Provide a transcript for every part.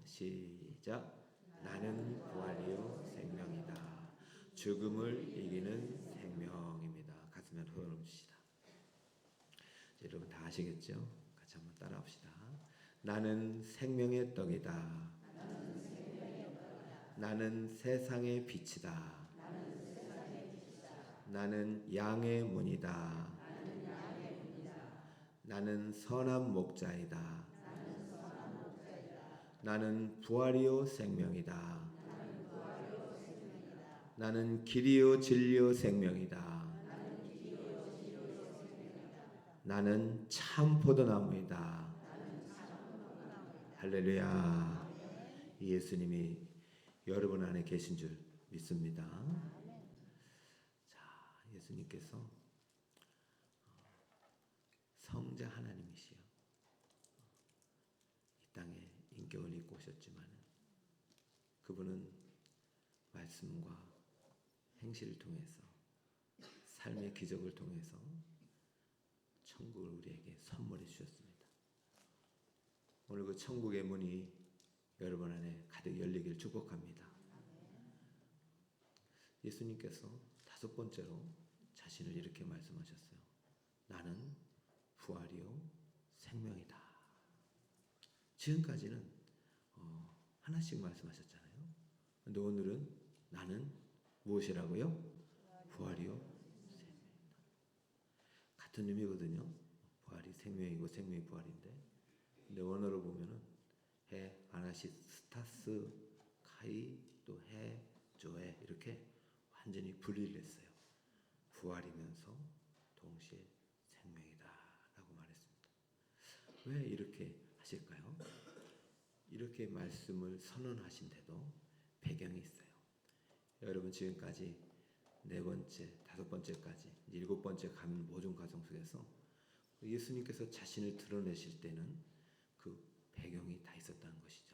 시작. 나는 부활이요 생명이다. 죽음을 이기는 생명입니다. 가슴에 손을 얹으시다. 여러분 다 아시겠죠? 같이 한번 따라합시다. 나는 생명의 떡이다. 나는 세상의 빛이다. 나는 양의 문이다. 나는 선한 목자이다. 나는 부활이요 생명이다. 나는 길이요 진리요 생명이다. 나는 참 포도나무이다. 할렐루야. 예수님이 여러분 안에 계신 줄 믿습니다. 자, 예수님께서 성자 하나님이시여 이 땅에 인격을 입고 오셨지만 그분은 말씀과 행실을 통해서 삶의 기적을 통해서 천국을 우리에게 선물해 주셨습니다. 오늘 그 천국의 문이 여러분 안에 가득 열리길 축복합니다. 예수님께서 5번째로 자신을 이렇게 말씀하셨어요. 나는 부활이요 생명이다. 지금까지는 하나씩 말씀하셨잖아요. 근데 오늘은 나는 무엇이라고요? 부활이요 생명이다. 같은 의미거든요. 부활이 생명이고 생명이 부활인데, 근데 원어로 보면은 해, 아나시스타스, 카이, 또 해, 조에 이렇게 완전히 분리를 했어요. 부활이면서 동시에 생명이다 라고 말했습니다. 왜 이렇게 하실까요? 이렇게 말씀을 선언하신데도 배경이 있어요. 여러분 지금까지 4번째, 5번째까지 7번째 가는 모든 과정 속에서 예수님께서 자신을 드러내실 때는 그 배경이 다 있었다는 것이죠.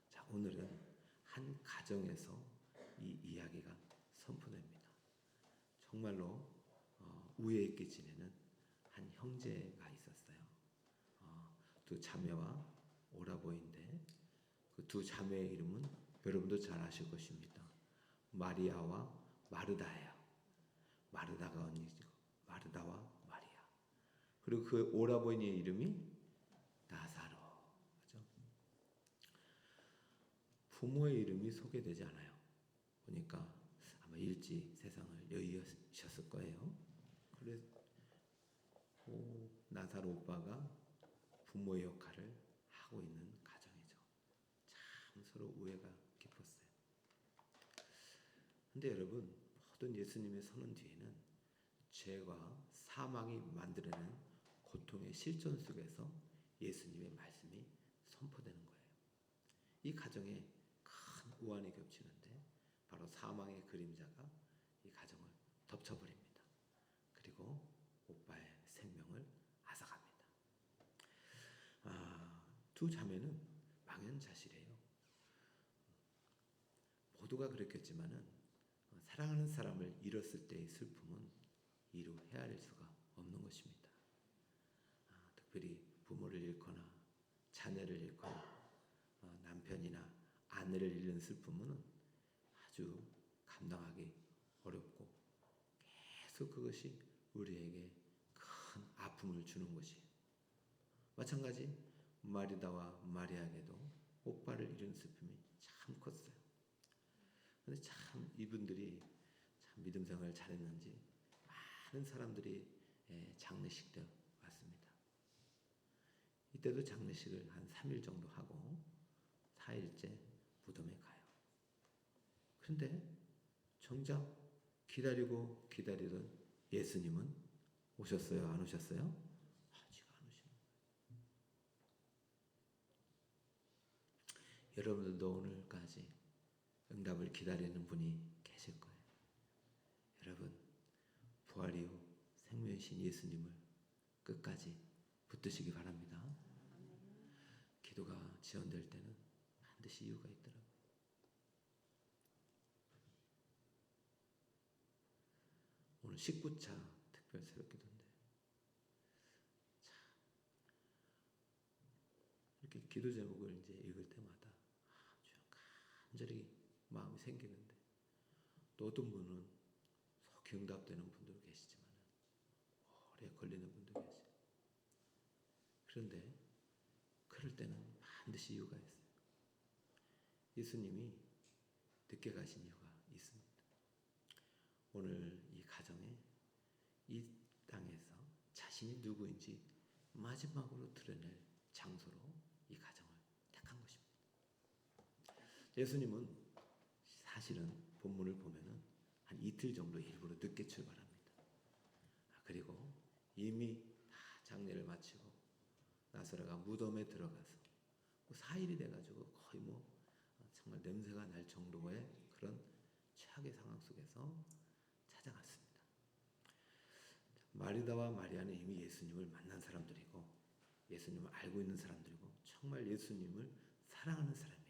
자, 오늘은 한 가정에서 이 이야기가 선포됩니다. 정말로 우애 있게 지내는 한 형제가 있었어요. 두 자매와 오라버니인데 그 두 자매의 이름은 여러분도 잘 아실 것입니다. 마리아와 마르다예요. 마르다가 언니죠. 마르다와 마리아. 그리고 그 오라버니의 이름이 나사로. 그렇죠? 부모의 이름이 소개되지 않아요. 보니까 아마 일찍 세상을 여의셨을 거예요. 그래서 나사로 오빠가 부모의 역할을 하고 있는 가정이죠. 참 서로 우애가 깊었어요. 근데 여러분, 모든 예수님의 선언 뒤에는 죄와 사망이 만들어낸 고통의 실존 속에서 예수님의 말씀이 선포되는 거예요. 이 가정에 큰 우환이 겹치는데 바로 사망의 그림자가 이 가정을 덮쳐버립니다. 그리고 오빠의 생명을 앗아갑니다. 두 자매는 망연자실해요. 모두가 그랬겠지만은 사랑하는 사람을 잃었을 때의 슬픔은 이루 헤아릴 수가 없는 것입니다. 특별히 부모를 잃거나 자녀를 잃거나 남편이나 아내를 잃는 슬픔은 아주 감당하기 어렵고 계속 그것이 우리에게 큰 아픔을 주는 것이에요. 마찬가지 마리다와 마리아에게도 오빠를 잃은 슬픔이 참 컸어요. 근데 참 이분들이 참 믿음 생활을 잘했는지 많은 사람들이 장례식 때 왔습니다. 이때도 장례식을 한 3일 정도 하고 4일째 무덤에 가요. 그런데 정작 기다리고 기다리던 예수님은 오셨어요? 안 오셨어요? 아직 안 오시는 거예요. 여러분들도 오늘까지 응답을 기다리는 분이 계실 거예요. 여러분, 부활이요 생명이신 예수님을 끝까지 붙드시기 바랍니다. 기도가 지연될 때는 반드시 이유가 있더라고요. 오늘 19차 특별 새벽기도인데 이렇게 기도 제목을 이제 읽을 때마다 간절히 마음이 생기는데, 또 어떤 분은 경답되는 분도 계시지만 오래 걸리는 분도 계세요. 그런데 그럴 때는 반드시 이유가 있어요. 예수님이 늦게 가신 이유가 있습니다. 오늘 이 가정에, 이 땅에서 자신이 누구인지 마지막으로 드러낼 장소로 이 가정을 택한 것입니다. 예수님은 사실은 본문을 보면은 한 이틀 정도 일부러 늦게 출발합니다. 그리고 이미 다 장례를 마치고 나사로가 무덤에 들어가서 4일이 돼가지고 거의 정말 냄새가 날 정도의 그런 최악의 상황 속에서 찾아갔습니다. 마리다와 마리아는 이미 예수님을 만난 사람들이고 예수님을 알고 있는 사람들이고 정말 예수님을 사랑하는 사람이에요.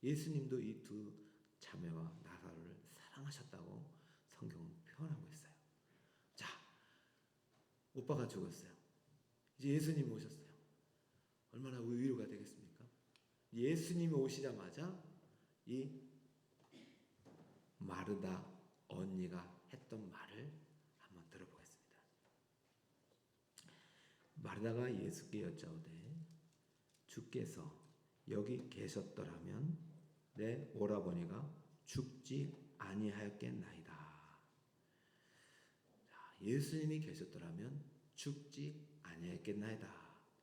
예수님도 이 두 자매와 나사로를 사랑하셨다고 성경은 표현하고 있어요. 자, 오빠가 죽었어요. 이제 예수님이 오셨어요. 얼마나 위로가 되겠습니까? 예수님이 오시자마자 이 마르다 언니가 했던 말을 한번 들어보겠습니다. 마르다가 예수께 여짜오되 주께서 여기 계셨더라면 내 오라버니가 죽지 아니하였겠나이다. 예수님이 계셨더라면 죽지 아니하였겠나이다.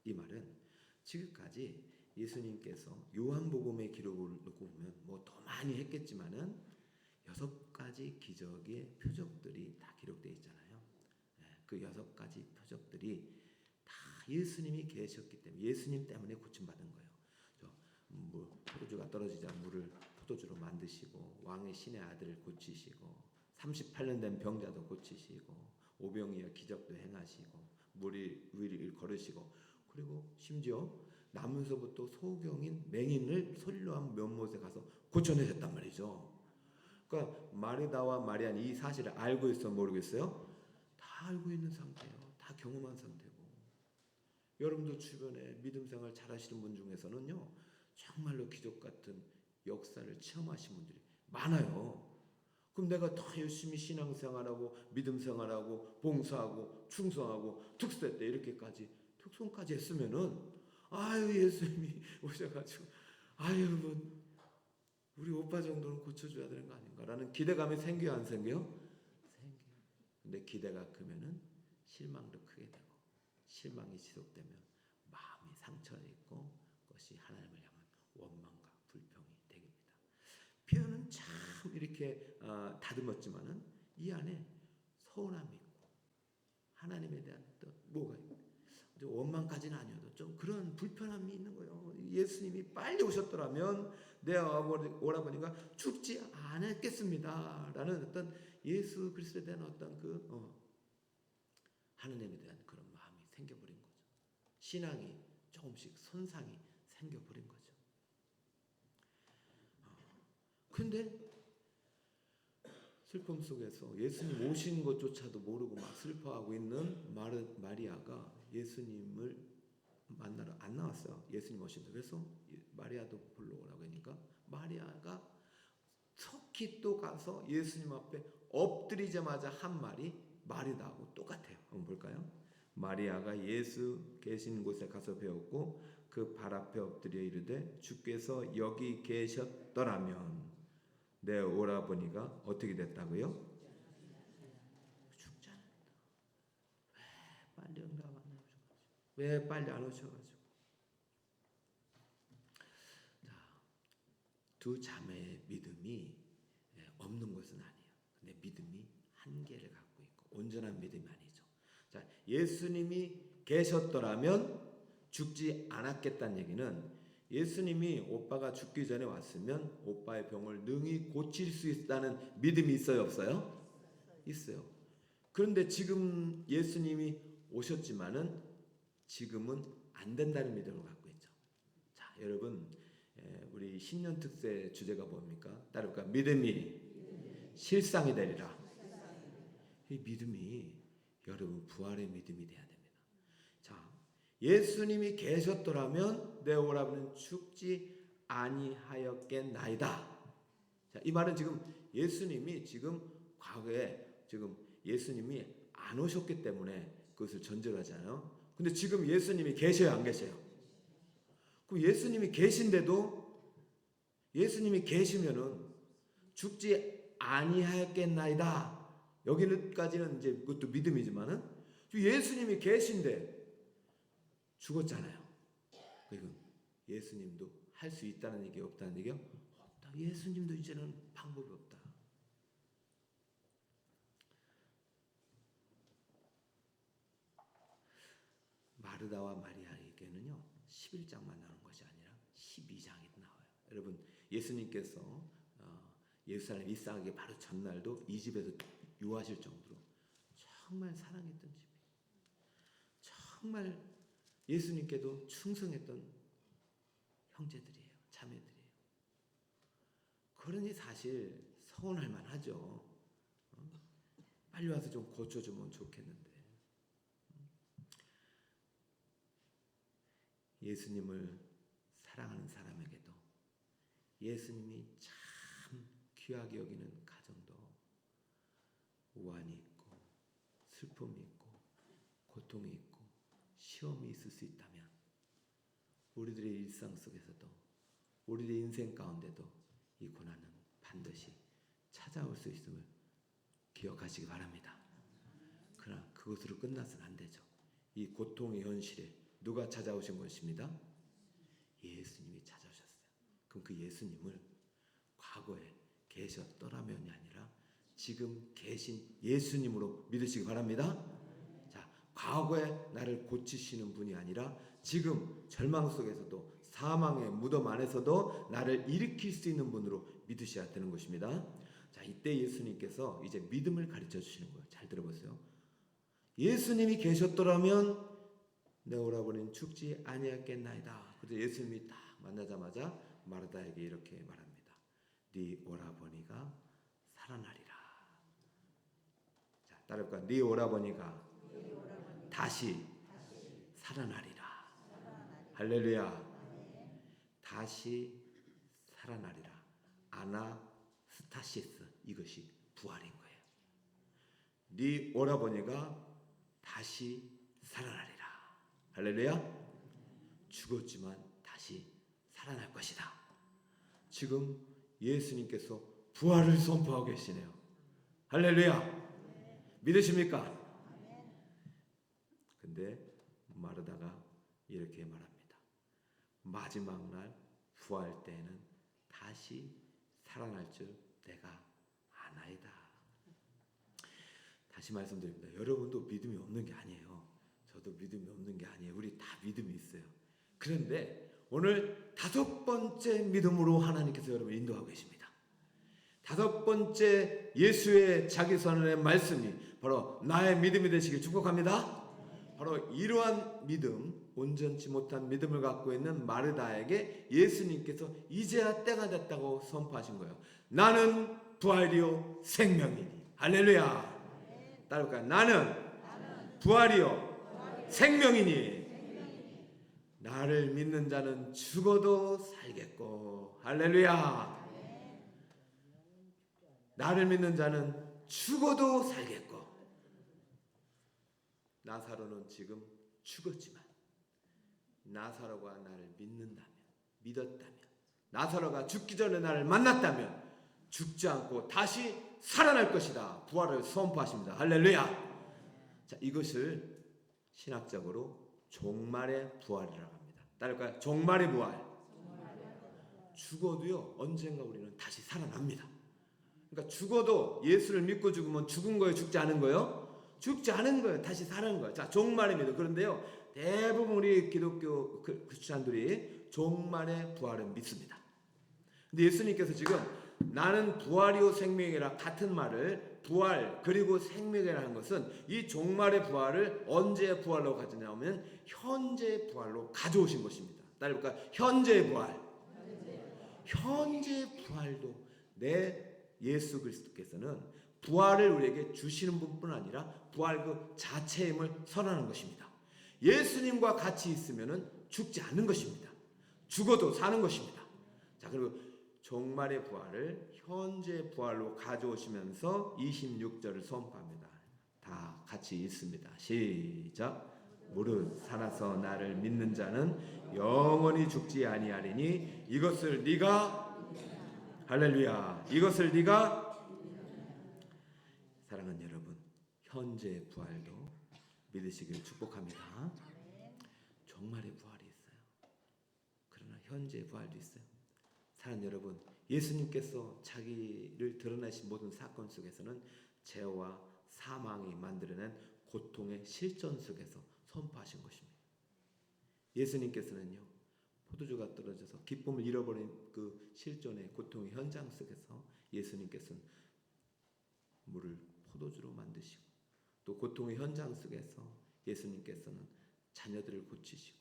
이 말은 지금까지 예수님께서 요한복음의 기록을 놓고 보면 더 많이 했겠지만은 6가지 기적의 표적들이 다 기록되어 있잖아요. 그 6가지 표적들이 다 예수님이 계셨기 때문에, 예수님 때문에 고침받은 거예요. 포도주가 떨어지자 물을 포도주로 만드시고, 왕의 신의 아들을 고치시고, 38년 된 병자도 고치시고, 오병이어 기적도 행하시고, 물 위를 걸으시고, 그리고 심지어 나면서부터 소경인 맹인을 선료한 면못에 가서 고쳐내셨단 말이죠. 그러니까 마리다와 마리아는 이 사실을 알고 있어 모르겠어요? 다 알고 있는 상태예요. 다 경험한 상태고. 여러분도 주변에 믿음 생활 잘하시는 분 중에서는요, 정말로 기적 같은 역사를 체험하신 분들이 많아요. 그럼 내가 더 열심히 신앙생활하고 믿음 생활하고 봉사하고 충성하고 특세 때 이렇게까지 특송까지 했으면은 예수님이 오셔가지고 우리 오빠 정도는 고쳐줘야 되는 거 아닌가라는 기대감이 생겨요, 안 생겨요? 생겨요. 근데 기대가 크면은 실망도 크게 되고, 실망이 지속되면 마음이 상처가 있고, 그것이 하나님을 향한 원망과 불평이 됩니다. 표현은 참 이렇게 다듬었지만은 이 안에 서운함이 있고 하나님에 대한 또 뭐가 있고, 원망까지는 아니어도 좀 그런 불편함이 있는 거예요. 예수님이 빨리 오셨더라면 내 오라버니가 죽지 않았겠습니다 라는 어떤 예수 그리스도에 대한 어떤 하나님에 대한 그런 마음이 생겨버린 거죠. 신앙이 조금씩 손상이 생겨버린 거죠. 그런데 슬픔 속에서 예수님 오신 것조차도 모르고 막 슬퍼하고 있는 마리아가 예수님을 만나러 안 나왔어요. 예수님 오신다. 그래서 마리아도 불러오라고 하니까 마리아가 속히 또 가서 예수님 앞에 엎드리자마자 한 말이 마리다하고 똑같아요. 한번 볼까요? 마리아가 예수 계신 곳에 가서 배웠고 그 발 앞에 엎드려 이르되 주께서 여기 계셨더라면 내 오라버니가 어떻게 됐다고요? 죽지 않았다. 왜 빨리 응답 안 해주셔가지고, 왜 빨리 안 오셔가지고. 두 자매의 믿음이 없는 것은 아니에요. 근데 믿음이 한계를 갖고 있고 온전한 믿음이 아니죠. 자, 예수님이 계셨더라면 죽지 않았겠다는 얘기는 예수님이 오빠가 죽기 전에 왔으면 오빠의 병을 능히 고칠 수 있다는 믿음이 있어요, 없어요? 있어요. 그런데 지금 예수님이 오셨지만은 지금은 안 된다는 믿음을 갖고 있죠. 자, 여러분, 우리 신년 특세 주제가 뭡니까? 따를까? 믿음이 실상이 되리라. 이 믿음이 여러분 부활의 믿음이 돼야 됩니다. 자, 예수님이 계셨더라면 내 오라버니는 죽지 아니하였겠나이다. 자, 이 말은 지금 예수님이 지금 과거에 지금 예수님이 안 오셨기 때문에 그것을 전제하잖아요. 근데 지금 예수님이 계셔요, 안 계셔요? 그럼 예수님이 계신데도 예수님이 계시면은 죽지 아니하였겠나이다. 여기까지는 이제 그것도 믿음이지만은 예수님이 계신데 죽었잖아요. 그리고 예수님도 할 수 있다는 얘기 없다는 얘기요? 없다. 예수님도 이제는 방법이 없다. 마르다와 마리아에게는요 11장만 나오는 것이 아니라 12장이 나와요. 여러분 예수님께서 예루살렘 입성하기 바로 전날도 이 집에서 유하실 정도로 정말 사랑했던 집이에요. 정말 예수님께도 충성했던 형제들이에요. 자매들이에요. 그러니 사실 서운할 만하죠. 빨리 와서 좀 고쳐주면 좋겠는데. 예수님을 사랑하는 사람에게도 예수님이 참 귀하게 여기는 가정도 우환이 있고 슬픔이 있고 고통이 있고 시험이 있을 수 있다면 우리들의 일상 속에서도 우리의 인생 가운데도 이 고난은 반드시 찾아올 수 있음을 기억하시기 바랍니다. 그러나 그것으로 끝나서는 안 되죠. 이 고통의 현실에 누가 찾아오신 것입니다? 예수님이 찾아오셨어요. 그럼 그 예수님을 과거에 계셨더라면이 아니라 지금 계신 예수님으로 믿으시기 바랍니다. 자, 과거에 나를 고치시는 분이 아니라 지금 절망 속에서도 사망의 무덤 안에서도 나를 일으킬 수 있는 분으로 믿으셔야 되는 것입니다. 자, 이때 예수님께서 이제 믿음을 가르쳐 주시는 거예요. 잘 들어보세요. 예수님이 계셨더라면 내 오라버니는 죽지 아니하였겠나이다. 그래서 예수님이 딱 만나자마자 마르다에게 이렇게 말합니다. 네 오라버니가 살아나리라. 자, 따라해볼까요? 네 오라버니가 다시 살아나리라. 할렐루야. 다시 살아나리라. 아나스타시스, 이것이 부활인 거예요. 네 오라버니가 다시 살아나리라. 할렐루야. 죽었지만 다시 살아날 것이다. 지금 예수님께서 부활을 선포하고 계시네요. 할렐루야. 믿으십니까? 근데 마르다가 이렇게 말합니다. 마지막 날 부활 때에는 다시 살아날 줄 내가 아나이다. 다시 말씀드립니다. 여러분도 믿음이 없는 게 아니에요. 저도 믿음이 없는 게 아니에요. 우리 다 믿음이 있어요. 그런데 오늘 5번째 믿음으로 하나님께서 여러분을 인도하고 계십니다. 5번째 예수의 자기선언의 말씀이 바로 나의 믿음이 되시길 축복합니다. 바로 이러한 믿음, 온전치 못한 믿음을 갖고 있는 마르다에게 예수님께서 이제야 때가 됐다고 선포하신 거예요. 나는 부활이요 생명이니. 할렐루야. 따라볼까요? 나는 부활이요 생명이니. 나를 믿는 자는 죽어도 살겠고. 할렐루야. 나를 믿는 자는 죽어도 살겠고. 나사로는 지금 죽었지만 나사로가 나를 믿었다면 나사로가 죽기 전에 나를 만났다면 죽지 않고 다시 살아날 것이다. 부활을 선포하십니다. 할렐루야. 자, 이것을 신학적으로 종말의 부활이라고 합니다. 따를까요? 종말의 부활. 죽어도요 언젠가 우리는 다시 살아납니다. 그러니까 죽어도 예수를 믿고 죽으면 죽은 거예요, 죽지 않은 거예요? 죽지 않은 거예요. 다시 사는 거예요. 자, 종말의 믿음. 그런데요 대부분 우리 기독교 크리스찬들이 종말의 부활을 믿습니다. 근데 예수님께서 지금 나는 부활이요 생명이라 같은 말을 부활 그리고 생명이라는 것은 이 종말의 부활을 언제 부활로 가져냐면 현재 부활로 가져오신 것입니다. 따라해볼까요? 현재 부활. 현재 부활도 내 예수 그리스도께서는 부활을 우리에게 주시는 분뿐 아니라 부활 그 자체임을 선언하는 것입니다. 예수님과 같이 있으면은 죽지 않는 것입니다. 죽어도 사는 것입니다. 자, 그리고 종말의 부활을 현재 부활로 가져오시면서 26절을 선포합니다. 다 같이 읽습니다. 시작. 무릇 살아서 나를 믿는 자는 영원히 죽지 아니하리니 이것을 네가 할렐루야. 이것을 네가 사랑하는 여러분, 현재 부활도 믿으시길 축복합니다. 종말의 부활이 있어요. 그러나 현재 부활도 있어요. 사랑하는 여러분, 예수님께서 자기를 드러내신 모든 사건 속에서는 죄와 사망이 만들어낸 고통의 실존 속에서 선포하신 것입니다. 예수님께서는요, 포도주가 떨어져서 기쁨을 잃어버린 그 실존의 고통의 현장 속에서 예수님께서는 물을 포도주로 만드시고, 또 고통의 현장 속에서 예수님께서는 자녀들을 고치시고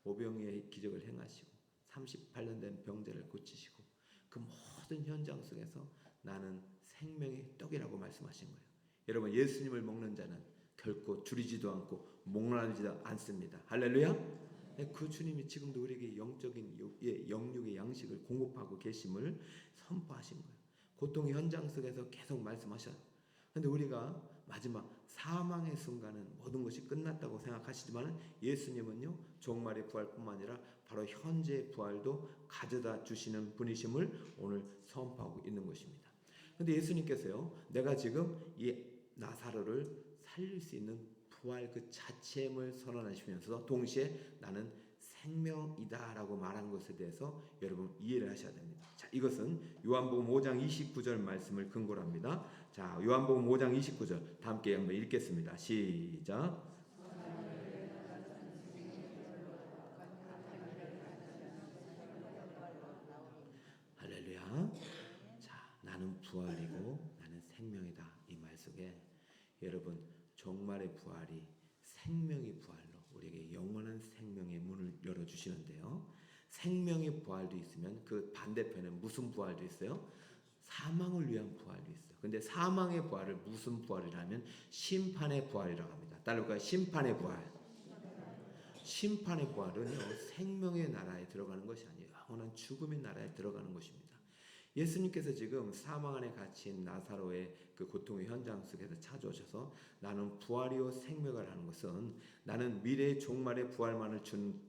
오병이의 기적을 행하시고 38년 된 병자를 고치시고 그 모든 현장 속에서 나는 생명의 떡이라고 말씀하신 거예요. 여러분, 예수님을 먹는 자는 결코 줄이지도 않고 목마르지도 않습니다. 할렐루야. 그 주님이 지금도 우리에게 영적인 영육의 양식을 공급하고 계심을 선포하신 거예요. 고통의 현장 속에서 계속 말씀하셔요. 그런데 우리가 마지막 사망의 순간은 모든 것이 끝났다고 생각하시지만 예수님은요, 종말의 부활뿐만 아니라 바로 현재의 부활도 가져다 주시는 분이심을 오늘 선포하고 있는 것입니다. 그런데 예수님께서요, 내가 지금 이 나사로를 살릴 수 있는 부활 그 자체임을 선언하시면서 동시에 나는 생명이다라고 말한 것에 대해서 여러분 이해를 하셔야 됩니다. 자, 이것은 요한복음 5장 29절 말씀을 근거로 합니다. 자, 요한복음 5장 29절 다 함께 한번 읽겠습니다. 시작. 할렐루야. 자, 나는 부활이고 나는 생명이다. 이 말 속에 여러분, 종말의 부활이 생명의 부활로 우리에게 영원한 생명의 문을 열어주시는데요. 생명의 부활도 있으면 그 반대편에 무슨 부활도 있어요? 사망을 위한 부활도 있어요. 근데 사망의 부활을 무슨 부활이라면 심판의 부활이라고 합니다. 따라볼까요? 심판의 부활. 심판의 부활은요, 생명의 나라에 들어가는 것이 아니에요. 영원한 죽음의 나라에 들어가는 것입니다. 예수님께서 지금 사망 안에 갇힌 나사로의 그 고통의 현장 속에서 찾아오셔서 나는 부활이요 생명을 하는 것은 나는 미래의 종말의 부활만을 주는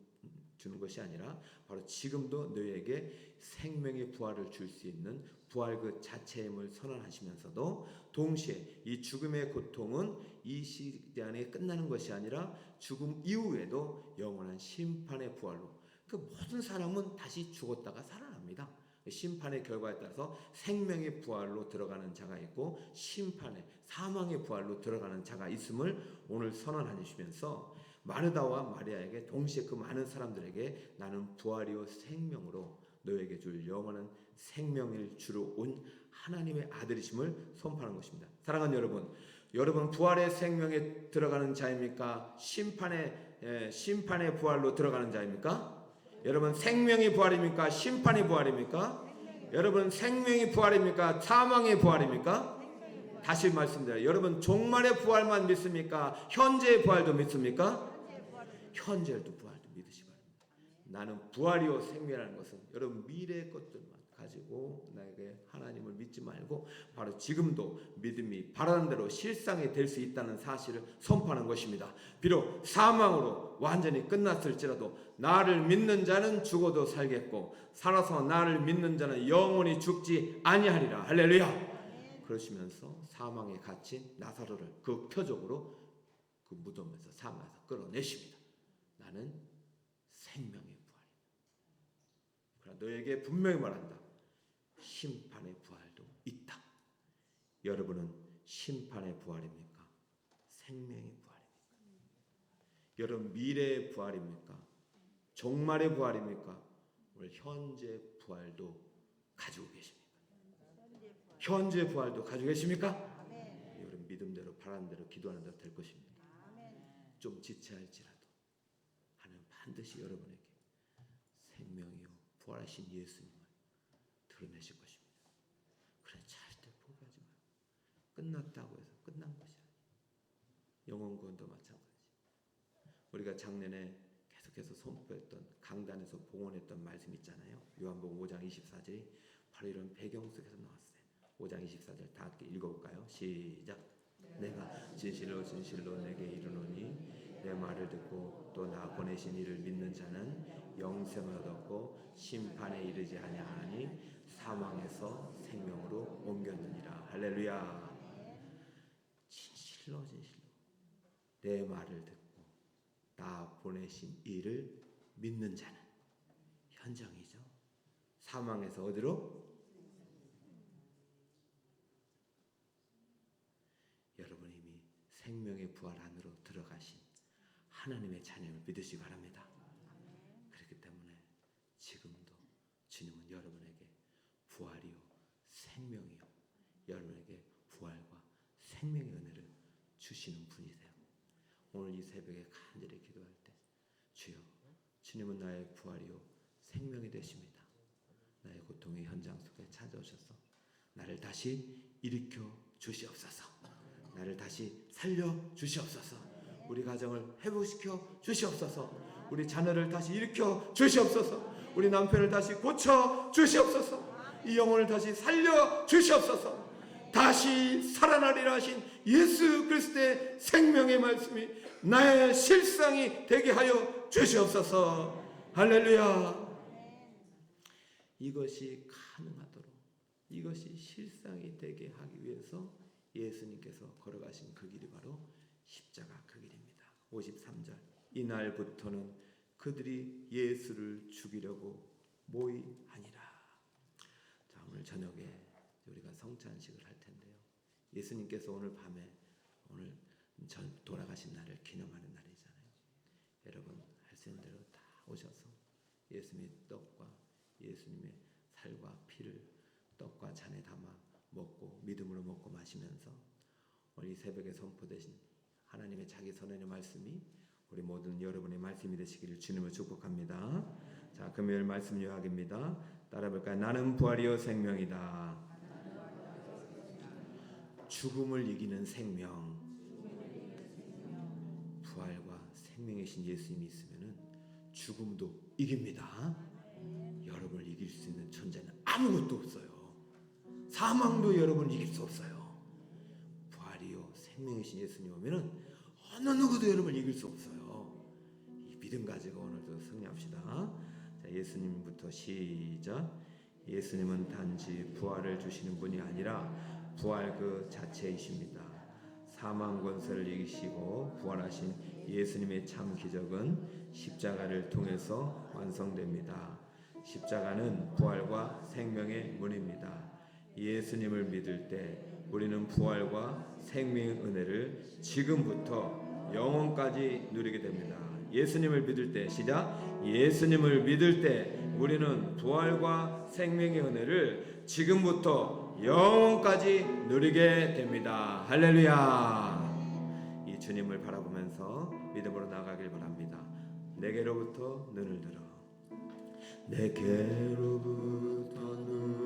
것이 아니라 바로 지금도 너희에게 생명의 부활을 줄 수 있는 부활 그 자체임을 선언하시면서도 동시에 이 죽음의 고통은 이 시대 안에 끝나는 것이 아니라 죽음 이후에도 영원한 심판의 부활로, 그 모든 사람은 다시 죽었다가 살아납니다. 심판의 결과에 따라서 생명의 부활로 들어가는 자가 있고 심판의 사망의 부활로 들어가는 자가 있음을 오늘 선언하시면서 마르다와 마리아에게 동시에 그 많은 사람들에게 나는 부활이요 생명으로 너에게 줄 영원한 생명을 주러 온 하나님의 아들이심을 선포하는 것입니다. 사랑하는 여러분, 여러분 부활의 생명에 들어가는 자입니까? 심판의 부활로 들어가는 자입니까? 여러분 생명의 부활입니까? 심판의 부활입니까? 여러분 생명의 부활입니까? 사망의 부활입니까? 다시 말씀드려요. 여러분 종말의 부활만 믿습니까? 현재의 부활도 믿습니까? 현재도 부활도 믿으시 바랍니다. 나는 부활이요 생명이라는 것은 여러분 미래의 것들만 가지고 나에게 하나님을 믿지 말고 바로 지금도 믿음이 바라는 대로 실상이 될 수 있다는 사실을 선포하는 것입니다. 비록 사망으로 완전히 끝났을지라도 나를 믿는 자는 죽어도 살겠고 살아서 나를 믿는 자는 영원히 죽지 아니하리라. 할렐루야. 그러시면서 사망에 갇힌 나사로를 그 표적으로 그 무덤에서 사망에서 끌어내십니다. 나는 생명의 부활이다. 그러나 너에게 분명히 말한다. 심판의 부활도 있다. 여러분은 심판의 부활입니까? 생명의 부활입니까? 여러분 미래의 부활입니까? 종말의 부활입니까? 오늘 현재 부활도 가지고 계십니까? 현재 부활도 가지고 계십니까? 여러분 믿음대로 바라는 대로 기도하는 대로 될 것입니다. 좀 지체할지라도 하나님 반드시 여러분에게 생명이요 부활하신 예수님을 드러내실 것입니다. 그래 절대 포기하지 마요. 끝났다고 해서 끝난 것이 아니에요. 영혼 구원도 마찬가지. 우리가 작년에 계속해서 선포했던 강단에서 봉헌했던 말씀 있잖아요. 요한복음 5장 24절이 바로 이런 배경 속에서 나왔어요. 5장 24절 다 함께 읽어볼까요? 시작. 내가 진실로 진실로 내게 이르노니 내 말을 듣고 또 나 보내신 이를 믿는 자는 영생을 얻었고 심판에 이르지 아니하나니 사망에서 생명으로 옮겼느니라. 할렐루야. 진실로 진실로 내 말을 듣고 나 보내신 이를 믿는 자는, 현장이죠. 사망에서 어디로? 여러분 이미 생명의 부활 안으로 들어가신 하나님의 자녀를 믿으시기 바랍니다. 그렇기 때문에 지금도 주님은 여러분에게 부활이요 생명이요, 여러분에게 부활과 생명의 은혜를 주시는 분이세요. 오늘 이 새벽에 간절히 기도할 때, 주여, 주님은 나의 부활이요 생명이 되십니다. 나의 고통의 현장 속에 찾아오셔서 나를 다시 일으켜 주시옵소서. 나를 다시 살려 주시옵소서. 우리 가정을 회복시켜 주시옵소서. 우리 자녀를 다시 일으켜 주시옵소서. 우리 남편을 다시 고쳐 주시옵소서. 이 영혼을 다시 살려 주시옵소서. 다시 살아나리라 하신 예수 그리스도의 생명의 말씀이 나의 실상이 되게 하여 주시옵소서. 할렐루야. 이것이 가능하도록, 이것이 실상이 되게 하기 위해서 예수님께서 걸어가신 그 길이 바로 십자가 그 길입니다. 53절 이날부터는 그들이 예수를 죽이려고 모의하니라. 자, 오늘 저녁에 우리가 성찬식을 할 텐데요. 예수님께서 오늘 밤에 오늘 전 돌아가신 날을 기념하는 날이잖아요. 여러분 할 수 있는 대로 다 오셔서 예수님의 떡과 예수님의 살과 피를 떡과 잔에 담아 먹고 믿음으로 먹고 마시면서 오늘 이 새벽에 선포되신 하나님의 자기 선언의 말씀이 우리 모든 여러분의 말씀이 되시기를 주님을 축복합니다. 자, 금요일 말씀 요약입니다. 따라볼까요? 나는 부활이요 생명이다. 죽음을 이기는 생명. 부활과 생명이신 예수님이 있으면은 죽음도 이깁니다. 여러분을 이길 수 있는 존재는 아무것도 없어요. 사망도 여러분을 이길 수 없어요. 부활이요 생명이신 예수님 오면은 어느 누구도 여러분을 이길 수 없어요. 이 믿음 가지고 오늘도 승리합시다. 자, 예수님부터 시작. 예수님은 단지 부활을 주시는 분이 아니라 부활 그 자체이십니다. 사망 권세를 이기시고 부활하신 예수님의 참 기적은 십자가를 통해서 완성됩니다. 십자가는 부활과 생명의 문입니다. 예수님을 믿을 때 우리는 부활과 생명의 은혜를 지금부터 영원까지 누리게 됩니다. 예수님을 믿을 때, 시작. 예수님을 믿을 때 우리는 부활과 생명의 은혜를 지금부터 영원까지 누리게 됩니다. 할렐루야. 이 주님을 바라보면서 믿음으로 나가길 바랍니다. 내게로부터 눈을 들어, 내게로부터 눈을